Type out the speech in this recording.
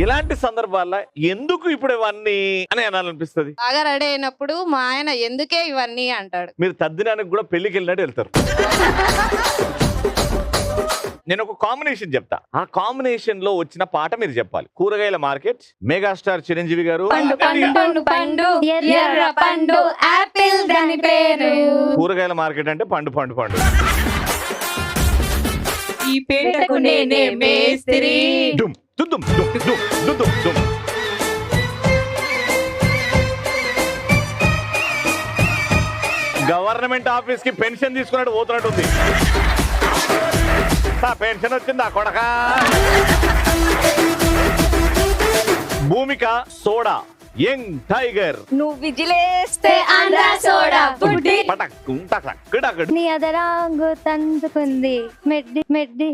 ఇలాంటి సందర్భాల్లో ఎందుకు ఇప్పుడు ఇవన్నీ అని అనాలనిపిస్తుంది? బాగా రెడీ అయినప్పుడు మా ఆయన ఎందుకే ఇవన్నీ అంటాడు. మీరు తద్దినానికి కూడా పెళ్లికి వెళ్ళినట్టు వెళ్తారు. నేను ఒక కాంబినేషన్ చెప్తా, ఆ కాంబినేషన్ లో వచ్చిన పాట మీరు చెప్పాలి. కూరగాయల మార్కెట్, మెగాస్టార్ చిరంజీవి గారు. పండు పండు పండు పండు ఎర్ర పండు ఆపిల్ దాని పేరు. కూరగాయల మార్కెట్ అంటే పండు పండు పండు. ఈ పేటకు నేనే మేస్త్రి. డుమ్ దుమ్ దుమ్ దుమ్ దుమ్ దుమ్. గవర్నమెంట్ ఆఫీస్ కి పెన్షన్ తీసుకున్నట్టు పోతున్నట్టుంది. పెన్షన్ వచ్చిందా కొడకా? భూమిక సోడా, యంగ్ టైగర్. నువ్వు విజిలేస్తే ఆంధ్రా సోడా బుడ్డి. పటక్కు టక్ టక్. నీ అదరాంగు తందుకుంది మెడ్డి మెడ్డి.